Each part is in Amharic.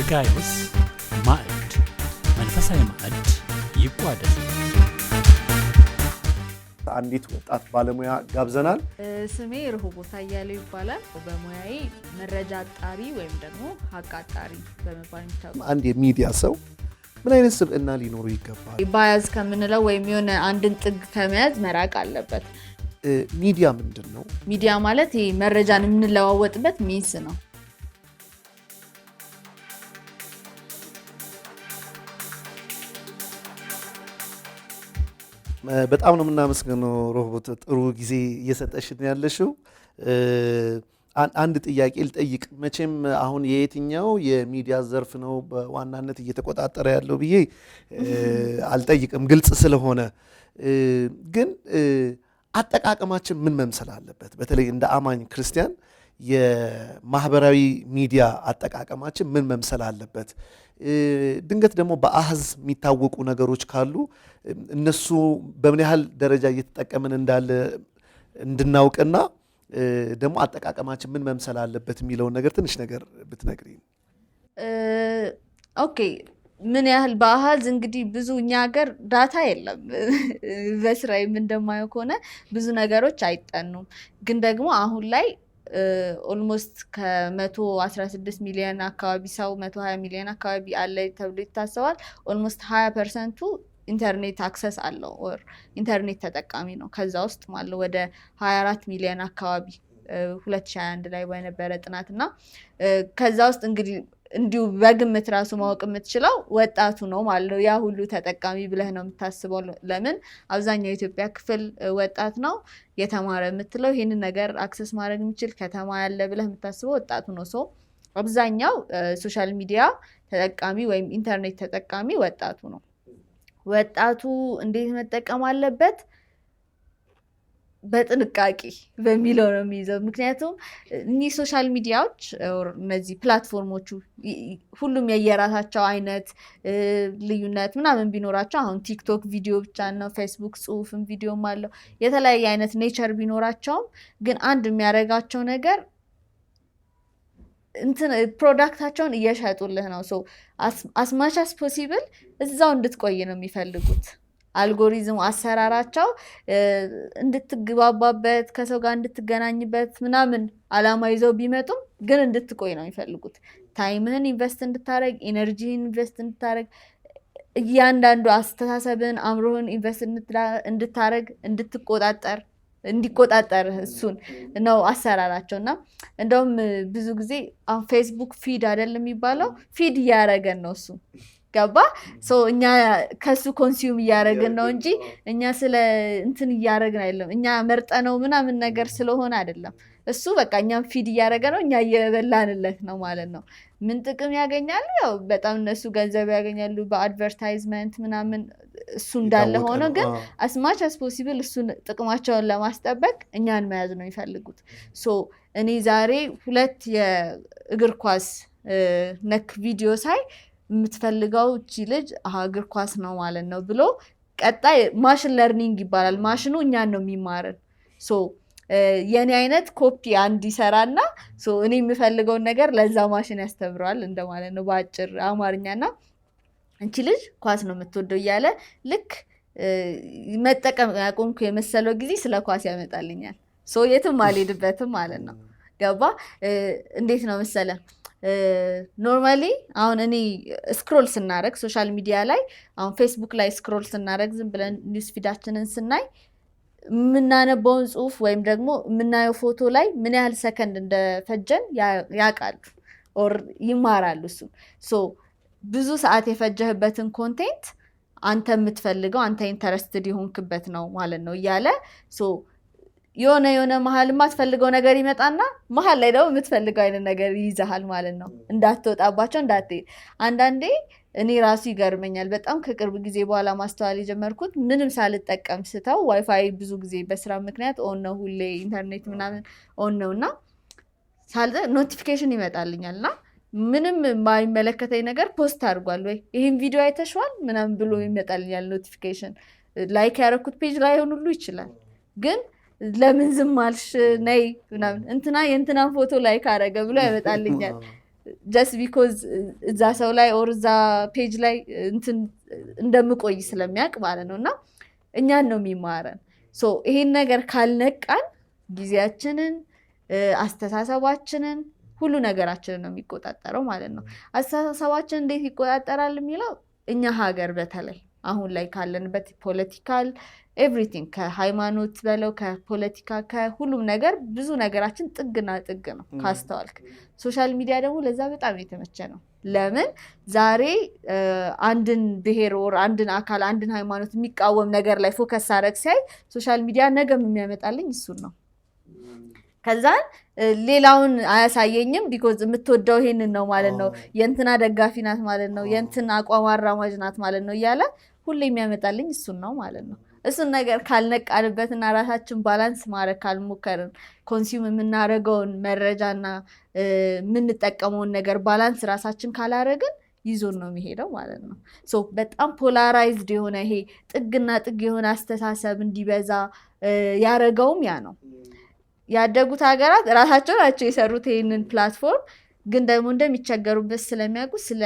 የጋይዮስ ማዕድ መንፈሳዊ ማዕድ ይቋደስ። አንዲት ወጣት ባለሙያ ጋብዘናል። ስሜ ርሆቦት አያሌው ይባላል። በሙያዬ መረጃ አጣሪ ወይም ደግሞ ሀቅ አጣሪ በመባል የሚታወቅ አንድ የሚዲያ ሰው ምን አይነት ስብዕና ሊኖሩ ይገባል? ባያዝ ከምንለው ወይም የሆነ አንድን ጥግ ከመያዝ መራቅ አለበት። ሚዲያ ምንድን ነው? ሚዲያ ማለት ይሄ መረጃን የምንለዋወጥበት ሚንስ ነው። በጣም ነው የምናመሰግነው ርሆቦት፣ ጥሩ ጊዜ እየሰጠሽን ያለሽው። አንድ ጥያቄ ልጠይቅ። መቼም አሁን የየትኛው የሚዲያ ዘርፍ ነው በዋናነት እየተቆጣጠረ ያለው ብዬ አልጠይቅም፣ ግልጽ ስለሆነ። ግን አጠቃቀማችን ምን መምሰል አለበት? በተለይ እንደ አማኝ ክርስቲያን የማህበራዊ ሚዲያ አጠቃቀማችን ምን መምሰል አለበት? ድንገት ደግሞ በአሃዝ የሚታወቁ ነገሮች ካሉ እነሱ በምን ያህል ደረጃ እየተጠቀምን እንዳለ እንድናውቅና ደግሞ አጠቃቀማችን ምን መምሰል አለበት የሚለውን ነገር ትንሽ ነገር ብትነግሪኝ። ኦኬ፣ ምን ያህል በአሃዝ እንግዲህ ብዙ እኛ ሀገር ዳታ የለም። በስራዬም እንደማየው ከሆነ ብዙ ነገሮች አይጠኑም። ግን ደግሞ አሁን ላይ ኦልሞስት ከ116 ሚሊዮን አካባቢ ሰው 120 ሚሊዮን አካባቢ አለ ተብሎ ይታሰባል። ኦልሞስት 20% ኢንተርኔት አክሰስ አለው ኦር ኢንተርኔት ተጠቃሚ ነው። ከዛ ውስጥ ማለት ወደ 24 ሚሊዮን አካባቢ 2021 ላይ በነበረ ጥናትና ከዛ ውስጥ እንግዲህ እንዲሁ በግምት ራሱ ማወቅ የምትችለው ወጣቱ ነው ማለት ነው። ያ ሁሉ ተጠቃሚ ብለህ ነው የምታስበው። ለምን አብዛኛው የኢትዮጵያ ክፍል ወጣት ነው። የተማረ የምትለው ይህንን ነገር አክሰስ ማድረግ የሚችል ከተማ ያለ ብለህ የምታስበው ወጣቱ ነው። ሶ አብዛኛው ሶሻል ሚዲያ ተጠቃሚ ወይም ኢንተርኔት ተጠቃሚ ወጣቱ ነው። ወጣቱ እንዴት መጠቀም አለበት? በጥንቃቄ በሚለው ነው የሚይዘው። ምክንያቱም እኒህ ሶሻል ሚዲያዎች እነዚህ ፕላትፎርሞቹ ሁሉም የየራሳቸው አይነት ልዩነት ምናምን ቢኖራቸው፣ አሁን ቲክቶክ ቪዲዮ ብቻ ነው፣ ፌስቡክ ጽሁፍም ቪዲዮም አለው፣ የተለያየ አይነት ኔቸር ቢኖራቸውም ግን አንድ የሚያደርጋቸው ነገር ፕሮዳክታቸውን እየሸጡልህ ነው። ሶ አስማች አስ ፖሲብል እዛው እንድትቆይ ነው የሚፈልጉት። አልጎሪዝሙ አሰራራቸው እንድትግባባበት ከሰው ጋር እንድትገናኝበት ምናምን አላማ ይዘው ቢመጡም ግን እንድትቆይ ነው የሚፈልጉት። ታይምህን ኢንቨስት እንድታረግ፣ ኤነርጂህን ኢንቨስት እንድታረግ፣ እያንዳንዱ አስተሳሰብን አእምሮህን ኢንቨስት እንድታረግ፣ እንዲቆጣጠር እሱን ነው አሰራራቸው። እና እንደውም ብዙ ጊዜ አሁን ፌስቡክ ፊድ አይደል የሚባለው፣ ፊድ እያደረገን ነው እሱ ገባ። እኛ ከሱ ኮንሱም እያደረግን ነው እንጂ እኛ ስለ እንትን እያደረግን አይደለም። እኛ መርጠነው ምናምን ነገር ስለሆነ አይደለም። እሱ በቃ እኛም ፊድ እያደረገ ነው፣ እኛ እየበላንለት ነው ማለት ነው። ምን ጥቅም ያገኛሉ? ያው በጣም እነሱ ገንዘብ ያገኛሉ በአድቨርታይዝመንት ምናምን። እሱ እንዳለ ሆኖ ግን አስማች አስ ፖሲብል እሱን ጥቅማቸውን ለማስጠበቅ እኛን መያዝ ነው የሚፈልጉት። እኔ ዛሬ 2 የእግር ኳስ ነክ ቪዲዮ ሳይ የምትፈልገው እቺ ልጅ እግር ኳስ ነው ማለት ነው ብሎ ቀጣይ ማሽን ለርኒንግ ይባላል። ማሽኑ እኛን ነው የሚማርን። የኔ አይነት ኮፒ አንድ ይሰራና እኔ የምፈልገውን ነገር ለዛ ማሽን ያስተምረዋል እንደማለት ነው በአጭር አማርኛና እንቺ ልጅ ኳስ ነው የምትወደው እያለ ልክ መጠቀም ያቆምኩ የመሰለው ጊዜ ስለ ኳስ ያመጣልኛል። የትም አልሄድበትም ማለት ነው። ገባ? እንዴት ነው መሰለ ኖርማሊ አሁን እኔ ስክሮል ስናረግ ሶሻል ሚዲያ ላይ አሁን ፌስቡክ ላይ ስክሮል ስናረግ ዝም ብለን ኒውስ ፊዳችንን ስናይ የምናነበውን ጽሁፍ ወይም ደግሞ የምናየው ፎቶ ላይ ምን ያህል ሰከንድ እንደፈጀን ያውቃሉ ኦር ይማራሉ። እሱ ብዙ ሰዓት የፈጀህበትን ኮንቴንት አንተ የምትፈልገው አንተ ኢንተረስትድ የሆንክበት ነው ማለት ነው እያለ የሆነ መሀል የማትፈልገው ነገር ይመጣና መሀል ላይ ደግሞ የምትፈልገው አይነት ነገር ይይዛሃል ማለት ነው። እንዳትወጣባቸው እንዳትሄድ። አንዳንዴ እኔ ራሱ ይገርመኛል በጣም ከቅርብ ጊዜ በኋላ ማስተዋል የጀመርኩት ምንም ሳልጠቀም ስተው ዋይፋይ ብዙ ጊዜ በስራ ምክንያት ኦን ነው፣ ሁሌ ኢንተርኔት ምናምን ኦን ነው እና ኖቲፊኬሽን ይመጣልኛል እና ምንም የማይመለከተኝ ነገር ፖስት አድርጓል ወይ ይህን ቪዲዮ አይተሽዋል ምናምን ብሎ ይመጣልኛል ኖቲፊኬሽን። ላይክ ያደረኩት ፔጅ ላይ ሆን ሁሉ ይችላል ግን ለምን ዝም አልሽ ነይ ምናምን እንትና የእንትናን ፎቶ ላይክ አደረገ ብሎ ያመጣልኛል። just because እዛ ሰው ላይ ኦር እዛ ፔጅ ላይ እንትን እንደምቆይ ስለሚያውቅ ማለት ነውና እኛን ነው የሚማረን። ሶ ይሄን ነገር ካልነቃን ጊዜያችንን አስተሳሰባችንን ሁሉ ነገራችንን ነው የሚቆጣጠረው ማለት ነው። አስተሳሰባችን እንዴት ይቆጣጠራል የሚለው እኛ ሀገር በተለይ አሁን ላይ ካለንበት ፖለቲካል ኤቭሪቲንግ ከሃይማኖት በለው ከፖለቲካ ከሁሉም ነገር ብዙ ነገራችን ጥግና ጥግ ነው ካስተዋልክ። ሶሻል ሚዲያ ደግሞ ለዛ በጣም የተመቸ ነው። ለምን ዛሬ አንድን ብሔር ወር አንድን አካል አንድን ሃይማኖት የሚቃወም ነገር ላይ ፎከስ አረግ ሲያይ ሶሻል ሚዲያ ነገም የሚያመጣልኝ እሱን ነው። ከዛን ሌላውን አያሳየኝም ቢኮዝ የምትወደው ይሄንን ነው ማለት ነው፣ የእንትና ደጋፊ ናት ማለት ነው፣ የእንትና አቋም አራማጅ ናት ማለት ነው እያለ ሁሌ የሚያመጣልኝ እሱን ነው ማለት ነው። እሱን ነገር ካልነቃንበትና ራሳችን ባላንስ ማድረግ ካልሞከርን ኮንሱም የምናደርገውን መረጃና የምንጠቀመውን ነገር ባላንስ ራሳችን ካላረግን ይዞን ነው የሚሄደው ማለት ነው። ሶ በጣም ፖላራይዝድ የሆነ ይሄ ጥግና ጥግ የሆነ አስተሳሰብ እንዲበዛ ያረገውም ያ ነው። ያደጉት ሀገራት ራሳቸው ናቸው የሰሩት ይሄንን ፕላትፎርም፣ ግን ደግሞ እንደሚቸገሩበት ስለሚያውቁ ስለ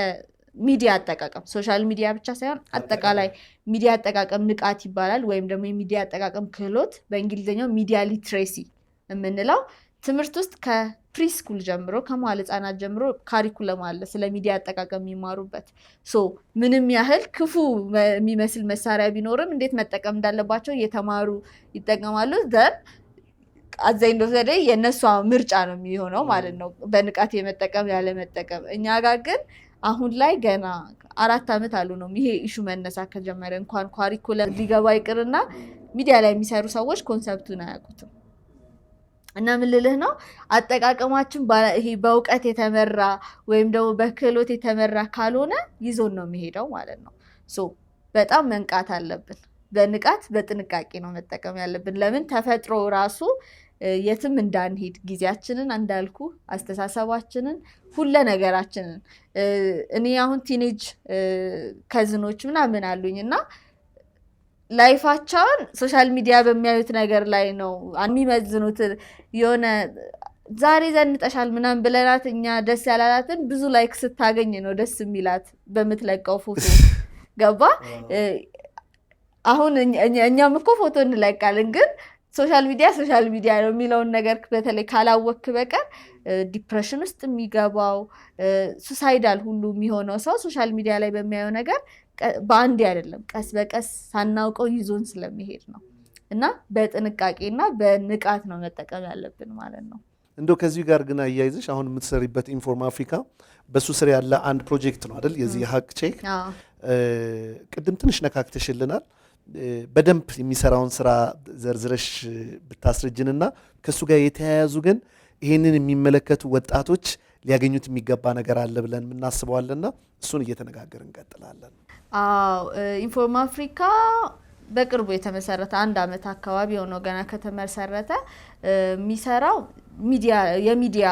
ሚዲያ አጠቃቀም ሶሻል ሚዲያ ብቻ ሳይሆን አጠቃላይ ሚዲያ አጠቃቀም ንቃት ይባላል፣ ወይም ደግሞ የሚዲያ አጠቃቀም ክህሎት በእንግሊዝኛው ሚዲያ ሊትሬሲ የምንለው ትምህርት ውስጥ ከፕሪስኩል ጀምሮ ከመዋዕለ ሕጻናት ጀምሮ ካሪኩለም አለ ስለ ሚዲያ አጠቃቀም የሚማሩበት። ሶ ምንም ያህል ክፉ የሚመስል መሳሪያ ቢኖርም እንዴት መጠቀም እንዳለባቸው እየተማሩ ይጠቀማሉ። ዘን አዘይንዶ ዘዴ የነሱ ምርጫ ነው የሚሆነው ማለት ነው በንቃት የመጠቀም ያለ መጠቀም። እኛ ጋር ግን አሁን ላይ ገና 4 ዓመት አሉ ነው ይሄ ኢሹ መነሳት ከጀመረ። እንኳን ካሪኩለም ሊገባ ይቅርና ሚዲያ ላይ የሚሰሩ ሰዎች ኮንሰፕቱን አያውቁትም። እና ምን ልልህ ነው አጠቃቀማችን ይሄ በእውቀት የተመራ ወይም ደግሞ በክህሎት የተመራ ካልሆነ ይዞን ነው የሚሄደው ማለት ነው። ሶ በጣም መንቃት አለብን። በንቃት በጥንቃቄ ነው መጠቀም ያለብን። ለምን ተፈጥሮ ራሱ የትም እንዳንሄድ ጊዜያችንን እንዳልኩ አስተሳሰባችንን ሁሉ ነገራችንን እኔ አሁን ቲኔጅ ከዝኖች ምናምን አሉኝና ላይፋቸውን ሶሻል ሚዲያ በሚያዩት ነገር ላይ ነው የሚመዝኑት። የሆነ ዛሬ ዘንጠሻል ምናምን ብለናት እኛ ደስ ያላላትን ብዙ ላይክ ስታገኝ ነው ደስ የሚላት በምትለቀው ፎቶ ገባ። አሁን እኛም እኮ ፎቶ እንለቃለን፣ ግን ሶሻል ሚዲያ ነው የሚለውን ነገር በተለይ ካላወክ በቀር ዲፕሬሽን ውስጥ የሚገባው ሱሳይዳል ሁሉ የሚሆነው ሰው ሶሻል ሚዲያ ላይ በሚያየው ነገር በአንዴ አይደለም ቀስ በቀስ ሳናውቀው ይዞን ስለሚሄድ ነው። እና በጥንቃቄና በንቃት ነው መጠቀም ያለብን ማለት ነው። እንደው ከዚህ ጋር ግን አያይዘሽ አሁን የምትሰሪበት ኢንፎርም አፍሪካ በሱ ስር ያለ አንድ ፕሮጀክት ነው አይደል? የዚህ ሀቅ ቼክ ቅድም ትንሽ ነካክተሽልናል። በደንብ የሚሰራውን ስራ ዘርዝረሽ ብታስረጅንና ከሱ ጋር የተያያዙ ግን ይሄንን የሚመለከቱ ወጣቶች ሊያገኙት የሚገባ ነገር አለ ብለን እናስበዋለንና እሱን እየተነጋገር እንቀጥላለን። ኢንፎርም አፍሪካ በቅርቡ የተመሰረተ 1 ዓመት አካባቢ ሆኖ ገና ከተመሰረተ የሚሰራው የሚዲያ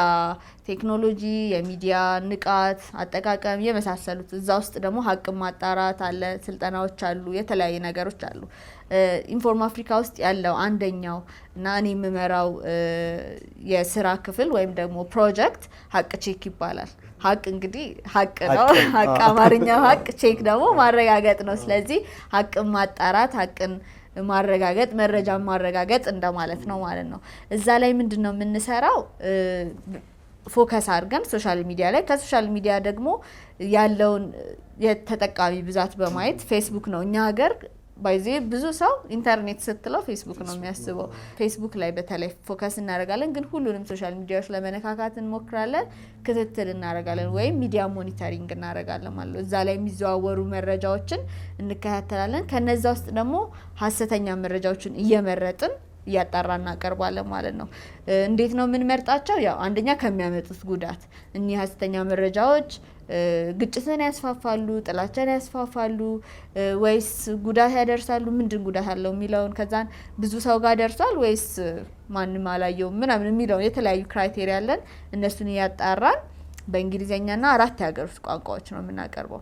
ቴክኖሎጂ፣ የሚዲያ ንቃት አጠቃቀም የመሳሰሉት እዛ ውስጥ ደግሞ ሀቅ ማጣራት አለ፣ ስልጠናዎች አሉ፣ የተለያዩ ነገሮች አሉ። ኢንፎርም አፍሪካ ውስጥ ያለው አንደኛው እና እኔ የምመራው የስራ ክፍል ወይም ደግሞ ፕሮጀክት ሀቅ ቼክ ይባላል። ሀቅ እንግዲህ ሀቅ ነው። ሀቅ አማርኛው ሀቅ፣ ቼክ ደግሞ ማረጋገጥ ነው። ስለዚህ ሀቅን ማጣራት፣ ሀቅን ማረጋገጥ፣ መረጃ ማረጋገጥ እንደማለት ነው ማለት ነው። እዛ ላይ ምንድነው የምንሰራው? ፎከስ አድርገን ሶሻል ሚዲያ ላይ ከሶሻል ሚዲያ ደግሞ ያለውን የተጠቃሚ ብዛት በማየት ፌስቡክ ነው እኛ ሀገር ባይዜ ብዙ ሰው ኢንተርኔት ስትለው ፌስቡክ ነው የሚያስበው። ፌስቡክ ላይ በተለይ ፎከስ እናደርጋለን፣ ግን ሁሉንም ሶሻል ሚዲያዎች ለመነካካት እንሞክራለን፣ ክትትል እናደርጋለን ወይም ሚዲያ ሞኒተሪንግ እናደርጋለን ማለት ነው። እዛ ላይ የሚዘዋወሩ መረጃዎችን እንከታተላለን። ከነዛ ውስጥ ደግሞ ሀሰተኛ መረጃዎችን እየመረጥን እያጣራ እናቀርባለን ማለት ነው። እንዴት ነው የምንመርጣቸው? ያው አንደኛ ከሚያመጡት ጉዳት እኒህ ሀሰተኛ መረጃዎች ግጭትን ያስፋፋሉ፣ ጥላቻን ያስፋፋሉ ወይስ ጉዳት ያደርሳሉ? ምንድን ጉዳት አለው የሚለውን ከዛን ብዙ ሰው ጋር ደርሷል ወይስ ማንም አላየውም ምናምን የሚለውን የተለያዩ ክራይቴሪያ አለን። እነሱን እያጣራን በእንግሊዝኛና 4 የሀገር ውስጥ ቋንቋዎች ነው የምናቀርበው።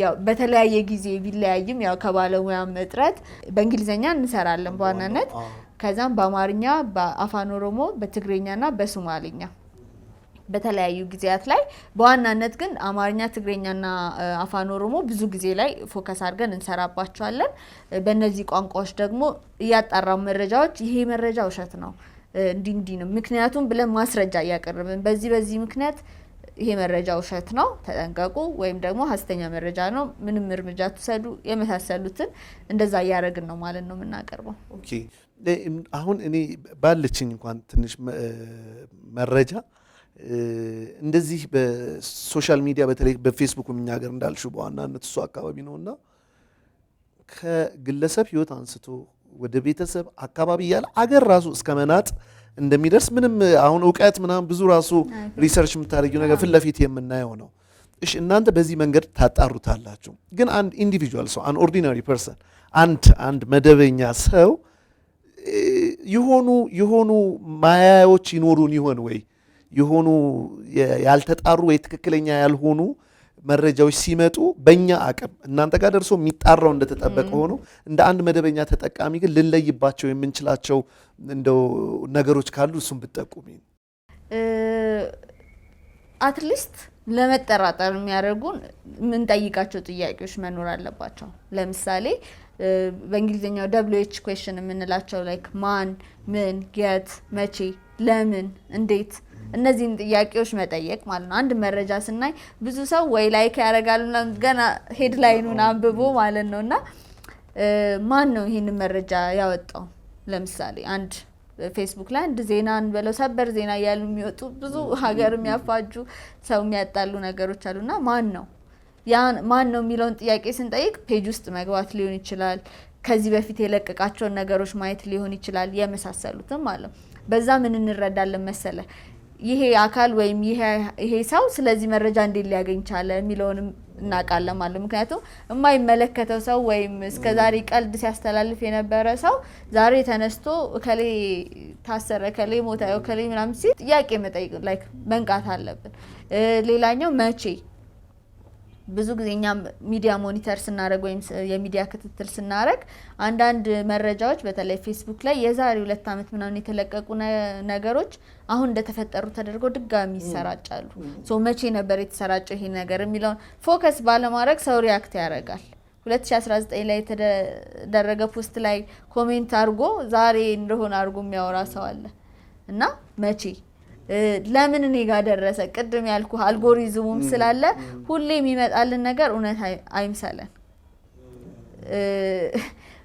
ያው በተለያየ ጊዜ ቢለያይም ያው ከባለሙያም እጥረት በእንግሊዝኛ እንሰራለን በዋናነት። ከዛም በአማርኛ፣ በአፋን ኦሮሞ፣ በትግርኛና በሶማሊኛ በተለያዩ ጊዜያት ላይ በዋናነት ግን አማርኛ፣ ትግሬኛና አፋን ኦሮሞ ብዙ ጊዜ ላይ ፎከስ አድርገን እንሰራባቸዋለን። በእነዚህ ቋንቋዎች ደግሞ እያጣራው መረጃዎች ይሄ መረጃ ውሸት ነው እንዲህ ነው ምክንያቱም ብለን ማስረጃ እያቀረብን በዚህ ምክንያት ይሄ መረጃ ውሸት ነው ተጠንቀቁ፣ ወይም ደግሞ ሐሰተኛ መረጃ ነው ምንም እርምጃ ተሰዱ የመሳሰሉትን እንደዛ እያደረግን ነው ማለት ነው የምናቀርበው። ኦኬ አሁን እኔ ባለችኝ እንኳን ትንሽ መረጃ እንደዚህ በሶሻል ሚዲያ በተለይ በፌስቡክ እኛ ሀገር እንዳልሽው በዋናነት እሱ አካባቢ ነውና ከግለሰብ ህይወት አንስቶ ወደ ቤተሰብ አካባቢ ያለ አገር ራሱ እስከ መናጥ እንደሚደርስ ምንም አሁን እውቀት ምናምን ብዙ ራሱ ሪሰርች የምታደርጊው ነገር ፊት ለፊት የምናየው ነው። እሺ እናንተ በዚህ መንገድ ታጣሩታላችሁ። ግን አንድ ኢንዲቪጁዋል ሰው አን ኦርዲናሪ ፐርሰን አንድ መደበኛ ሰው የሆኑ ማያዎች ይኖሩን ይሆን ወይ የሆኑ ያልተጣሩ ወይ ትክክለኛ ያልሆኑ መረጃዎች ሲመጡ በእኛ አቅም እናንተ ጋር ደርሶ የሚጣራው እንደተጠበቀ ሆኖ እንደ አንድ መደበኛ ተጠቃሚ ግን ልንለይባቸው የምንችላቸው እንደው ነገሮች ካሉ እሱን ብትጠቁሚ። አትሊስት ለመጠራጠር የሚያደርጉን የምንጠይቃቸው ጥያቄዎች መኖር አለባቸው። ለምሳሌ በእንግሊዝኛው WH ኩዌስችን የምንላቸው ላይክ ማን፣ ምን፣ የት፣ መቼ፣ ለምን፣ እንዴት እነዚህን ጥያቄዎች መጠየቅ ማለት ነው። አንድ መረጃ ስናይ ብዙ ሰው ወይ ላይክ ያደርጋል ገና ሄድላይኑን አንብቦ ማለት ነውና ማን ነው ይሄንን መረጃ ያወጣው? ለምሳሌ አንድ ፌስቡክ ላይ አንድ ዜናን በለው ሰበር ዜና ያሉ የሚወጡ ብዙ ሀገር የሚያፋጁ ሰው የሚያጣሉ ነገሮች አሉና ማን ነው የሚለውን ጥያቄ ስንጠይቅ ፔጅ ውስጥ መግባት ሊሆን ይችላል፣ ከዚህ በፊት የለቀቃቸውን ነገሮች ማየት ሊሆን ይችላል፣ የመሳሰሉትም ማለት በዛ ምን እንረዳለን መሰለ ይሄ አካል ወይም ይሄ ሰው ስለዚህ መረጃ እንዴት ሊያገኝ ቻለ የሚለውንም እናውቃለን ማለት። ምክንያቱም የማይመለከተው ሰው ወይም እስከዛሬ ቀልድ ሲያስተላልፍ የነበረ ሰው ዛሬ ተነስቶ እከሌ ታሰረ፣ እከሌ ሞተ፣ እከሌ ምናምን ሲል ጥያቄ መጠየቅ ላይክ መንቃት አለብን። ሌላኛው መቼ ብዙ ጊዜ እኛ ሚዲያ ሞኒተር ስናደርግ ወይም የሚዲያ ክትትል ስናደርግ አንዳንድ መረጃዎች በተለይ ፌስቡክ ላይ የዛሬ 2 ዓመት ምናምን የተለቀቁ ነገሮች አሁን እንደተፈጠሩ ተደርገው ድጋሚ ይሰራጫሉ። ሶ መቼ ነበር የተሰራጨው ይሄ ነገር የሚለውን ፎከስ ባለማድረግ ሰው ሪያክት ያደርጋል። 2019 ላይ የተደረገ ፖስት ላይ ኮሜንት አድርጎ ዛሬ እንደሆነ አድርጎ የሚያወራ ሰው አለ እና መቼ ለምን እኔ ጋር ደረሰ? ቅድም ያልኩ አልጎሪዝሙም ስላለ ሁሌ የሚመጣልን ነገር እውነት አይምሰለን።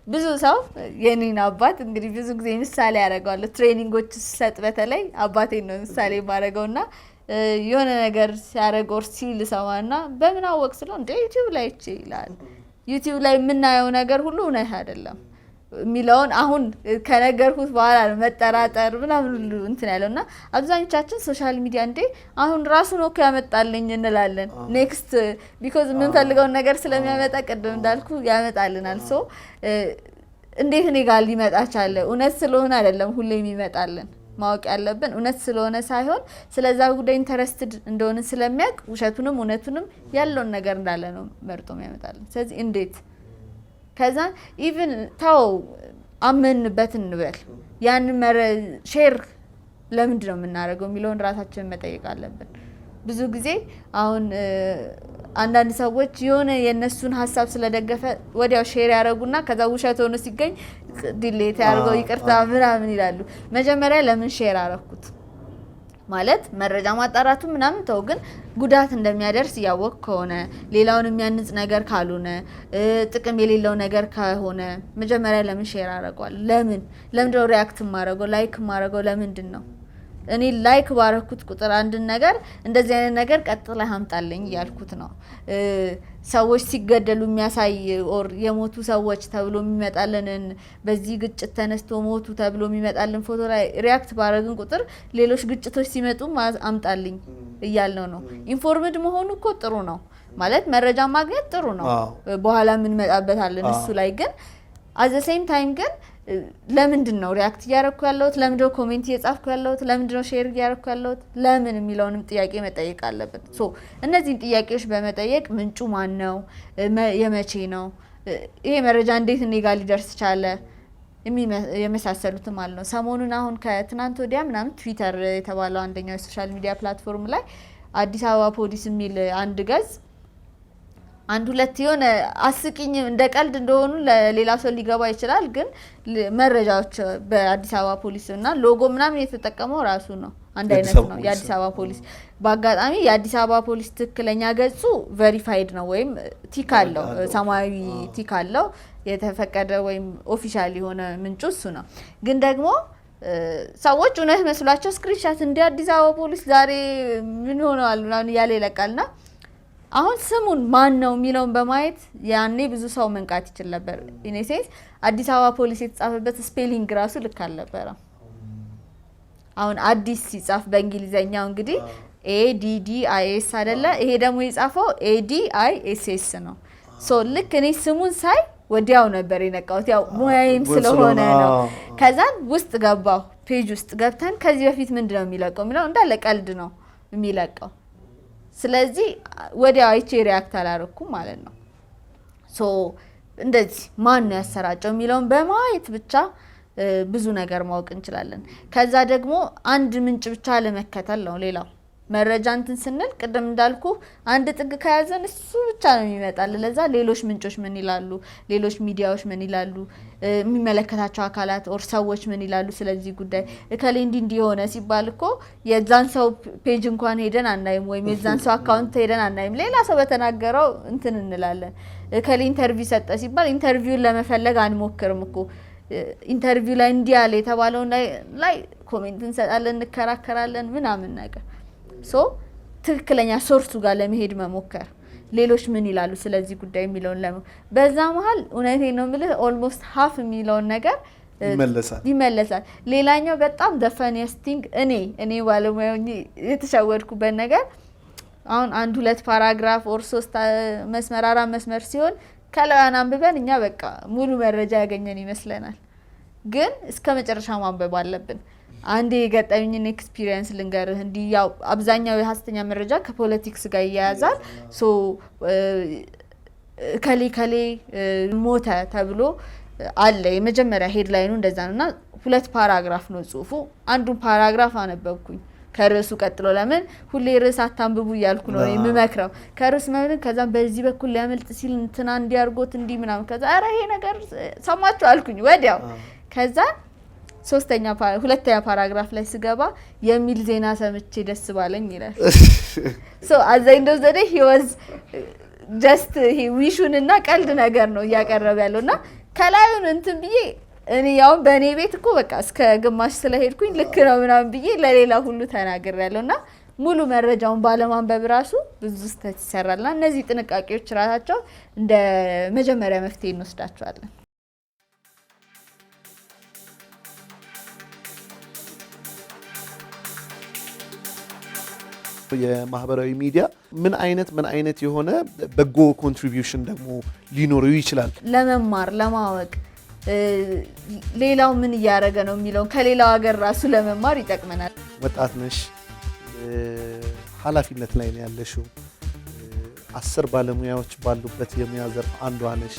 ብዙ ሰው የኔን አባት እንግዲህ ብዙ ጊዜ ምሳሌ ያደርጋሉ ትሬኒንጎች ሲሰጥ በተለይ አባቴን ነው ምሳሌ ማድረገውና የሆነ ነገር ሲያደርግ ወር ሲል ሰማና በምን አወቅ ስለው እንደ ዩቲዩብ ላይ ይላል። ዩቲዩብ ላይ የምናየው ነገር ሁሉ እውነት አይደለም የሚለውን አሁን ከነገርኩት በኋላ መጠራጠር ምናምን ሁሉ እንትን ያለውና አብዛኞቻችን ሶሻል ሚዲያ እንዴ አሁን ራሱ ነው ያመጣልኝ እንላለን። ኔክስት ቢኮዝ የምንፈልገውን ነገር ስለሚያመጣ ቅድም እንዳልኩ ያመጣልናል። ሶ እንዴት እኔ ጋር ሊመጣ ቻለ? እውነት ስለሆነ አይደለም ሁሌ የሚመጣልን ማወቅ ያለብን እውነት ስለሆነ ሳይሆን ስለዛ ጉዳይ ኢንተረስትድ እንደሆነ ስለሚያውቅ ውሸቱንም እውነቱንም ያለውን ነገር እንዳለ ነው መርጦ የሚያመጣልን። ስለዚህ እንዴት ከዛ ኢቭን ታው አመንበት እንበል ያንን ሼር ለምንድን ነው የምናደርገው የሚለውን ራሳችንን መጠየቅ አለብን። ብዙ ጊዜ አሁን አንዳንድ ሰዎች የሆነ የነሱን ሀሳብ ስለደገፈ ወዲያው ሼር ያደርጉና ከዛ ውሸት ሆኖ ሲገኝ ዲሌት ያደርገው ይቅርታ ምናምን ይላሉ። መጀመሪያ ለምን ሼር አደረኩት ማለት መረጃ ማጣራቱ ምናምን ተው፣ ግን ጉዳት እንደሚያደርስ ያወቅ ከሆነ ሌላውን የሚያንጽ ነገር ካልሆነ ጥቅም የሌለው ነገር ከሆነ መጀመሪያ ለምን ሼር አደረጓል? ለምን ነው ሪያክት ማረገው ላይክ ማረገው? ለምንድን ነው እኔ ላይክ ባረኩት ቁጥር አንድን ነገር እንደዚህ አይነት ነገር ቀጥላ አምጣልኝ ያልኩት ነው። ሰዎች ሲገደሉ የሚያሳይ ኦር የሞቱ ሰዎች ተብሎ የሚመጣልን በዚህ ግጭት ተነስቶ ሞቱ ተብሎ የሚመጣልን ፎቶ ላይ ሪያክት ባረግን ቁጥር ሌሎች ግጭቶች ሲመጡ አምጣልኝ እያልነው ነው። ኢንፎርምድ መሆኑ እኮ ጥሩ ነው ማለት መረጃ ማግኘት ጥሩ ነው። በኋላ ምን መጣበታለን እሱ ላይ ግን አት ዘ ሴም ታይም ግን ለምንድን ነው ሪያክት እያደረኩ ያለሁት? ለምንድን ነው ኮሜንት እየጻፍኩ ያለሁት? ለምንድን ነው ሼር እያደረኩ ያለሁት? ለምን የሚለውንም ጥያቄ መጠየቅ አለብን። ሶ እነዚህን ጥያቄዎች በመጠየቅ ምንጩ ማን ነው? የመቼ ነው? ይሄ መረጃ እንዴት እኔ ጋር ሊደርስ ቻለ? የመሳሰሉትም ማለት ነው። ሰሞኑን አሁን ከትናንት ወዲያ ምናምን ትዊተር የተባለው አንደኛው የሶሻል ሚዲያ ፕላትፎርም ላይ አዲስ አበባ ፖሊስ የሚል አንድ ገጽ አንድ ሁለት የሆነ አስቂኝ እንደ ቀልድ እንደሆኑ ለሌላ ሰው ሊገባ ይችላል፣ ግን መረጃዎች በአዲስ አበባ ፖሊስ እና ሎጎ ምናምን የተጠቀመው ራሱ ነው አንድ አይነት ነው የአዲስ አበባ ፖሊስ። በአጋጣሚ የአዲስ አበባ ፖሊስ ትክክለኛ ገጹ ቬሪፋይድ ነው ወይም ቲክ አለው፣ ሰማያዊ ቲክ አለው፣ የተፈቀደ ወይም ኦፊሻል የሆነ ምንጩ እሱ ነው። ግን ደግሞ ሰዎች እውነት መስሏቸው ስክሪንሻት እንደ አዲስ አበባ ፖሊስ ዛሬ ምን ሆነዋል ምናምን እያለ ይለቃልና አሁን ስሙን ማን ነው የሚለውን በማየት ያኔ ብዙ ሰው መንቃት ይችል ነበር። ኢኔሴንስ አዲስ አበባ ፖሊስ የተጻፈበት ስፔሊንግ ራሱ ልክ አልነበረም። አሁን አዲስ ሲጻፍ በእንግሊዘኛው እንግዲህ ADDIS አይደለ? ይሄ ደግሞ የጻፈው ADISS ነው። ሶ ልክ እኔ ስሙን ሳይ ወዲያው ነበር የነቃሁት፣ ያው ሙያዬም ስለሆነ ነው። ከዛን ውስጥ ገባሁ፣ ፔጅ ውስጥ ገብተን ከዚህ በፊት ምንድነው የሚለቀው የሚለው እንዳለ ቀልድ ነው የሚለቀው። ስለዚህ ወዲያው አይቼ ሪያክት አላረኩም ማለት ነው። ሶ እንደዚህ ማን ነው ያሰራጨው የሚለውን በማየት ብቻ ብዙ ነገር ማወቅ እንችላለን። ከዛ ደግሞ አንድ ምንጭ ብቻ ለመከተል ነው። ሌላው መረጃ እንትን ስንል ቅድም እንዳልኩ አንድ ጥግ ከያዘን እሱ ብቻ ነው የሚመጣል። ለዛ ሌሎች ምንጮች ምን ይላሉ፣ ሌሎች ሚዲያዎች ምን ይላሉ፣ የሚመለከታቸው አካላት ኦር ሰዎች ምን ይላሉ ስለዚህ ጉዳይ እከሌ እንዲህ ሆነ ሲባል እኮ የዛን ሰው ፔጅ እንኳን ሄደን አናይም፣ ወይም የዛን ሰው አካውንት ሄደን አናይም። ሌላ ሰው በተናገረው እንትን እንላለን። እከሌ ኢንተርቪው ሰጠ ሲባል ኢንተርቪውን ለመፈለግ አንሞክርም እኮ። ኢንተርቪው ላይ እንዲህ ያለ የተባለው ላይ ኮሜንት እንሰጣለን፣ እንከራከራለን ምናምን ነገር። ሶ ትክክለኛ ሶርሱ ጋር ለመሄድ መሞከር፣ ሌሎች ምን ይላሉ ስለዚህ ጉዳይ የሚለውን በዛ መሀል እውነቴን ነው የምልህ ኦልሞስት ሀፍ የሚለውን ነገር ይመለሳል። ሌላኛው በጣም the funniest thing እኔ ባለሙያው የተሸወድኩበት ነገር አሁን አንድ ሁለት ፓራግራፍ ኦር 3 መስመር 4 መስመር ሲሆን ከላያን አንብበን እኛ በቃ ሙሉ መረጃ ያገኘን ይመስለናል። ግን እስከ መጨረሻ ማንበብ አለብን። አንዴ የገጠመኝን ኤክስፒሪየንስ ልንገርህ። እንዲህ ያው አብዛኛው የሐሰተኛ መረጃ ከፖለቲክስ ጋር ይያያዛል። ሶ ከሌ ሞተ ተብሎ አለ የመጀመሪያ ሄድላይኑ እንደዛ ነውና 2 ፓራግራፍ ነው ጽሁፉ። አንዱን ፓራግራፍ አነበብኩኝ ከርዕሱ ቀጥሎ። ለምን ሁሌ ርዕስ አታንብቡ እያልኩ ነው የምመክረው። ከርዕስ ማለት ከዛም በዚህ በኩል ሊያመልጥ ሲል እንትና እንዲያርጎት እንዲ ምናምን ከዛ አረ ይሄ ነገር ሰማችሁ አልኩኝ ወዲያው። ከዛ ሁለተኛ ፓራግራፍ ላይ ስገባ የሚል ዜና ሰምቼ ደስ ባለኝ ይላል። ሶ አዛይንዶ ዘዴ he was just he ዊሹን እና ቀልድ ነገር ነው እያቀረበ ያለውና ከላዩን እንትን ብዬ እኔ ያው በኔ ቤት እኮ በቃ እስከ ግማሽ ስለሄድኩኝ ልክ ነው ምናምን ብዬ ለሌላ ሁሉ ተናግሬያለሁና ሙሉ መረጃውን ባለማንበብ ራሱ ብዙ ስህተት ይሰራልና እነዚህ ጥንቃቄዎች ራሳቸው እንደ መጀመሪያ መፍትሄ እንወስዳቸዋለን። የማህበራዊ ሚዲያ ምን አይነት የሆነ በጎ ኮንትሪቢዩሽን ደግሞ ሊኖረው ይችላል? ለመማር ለማወቅ ሌላው ምን እያደረገ ነው የሚለው ከሌላው ሀገር ራሱ ለመማር ይጠቅመናል። ወጣት ነሽ፣ ኃላፊነት ላይ ነው ያለሽው፣ 10 ባለሙያዎች ባሉበት የሙያ ዘርፍ አንዷ ነሽ።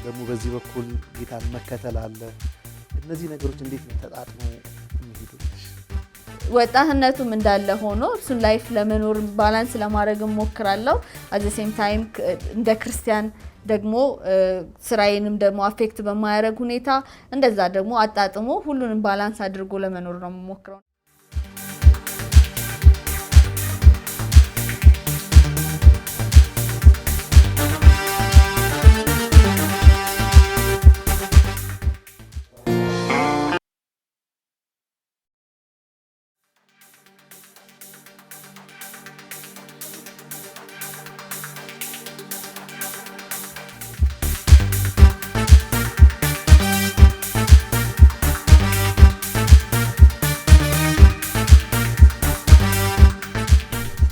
ደግሞ በዚህ በኩል ጌታን መከተል አለ። እነዚህ ነገሮች እንዴት ነው ተጣጥመው የሚሄዱት? ወጣትነቱም እንዳለ ሆኖ እሱን ላይፍ ለመኖር ባላንስ ለማድረግ ሞክራለሁ። አት ዘ ሴም ታይም እንደ ክርስቲያን ደግሞ ስራዬንም ደግሞ አፌክት በማያደርግ ሁኔታ እንደዛ ደግሞ አጣጥሞ ሁሉንም ባላንስ አድርጎ ለመኖር ነው የምሞክረው።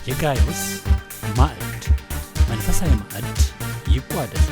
የጋይዮስ ማዕድ መንፈሳዊ ማዕድ ይቋደስ።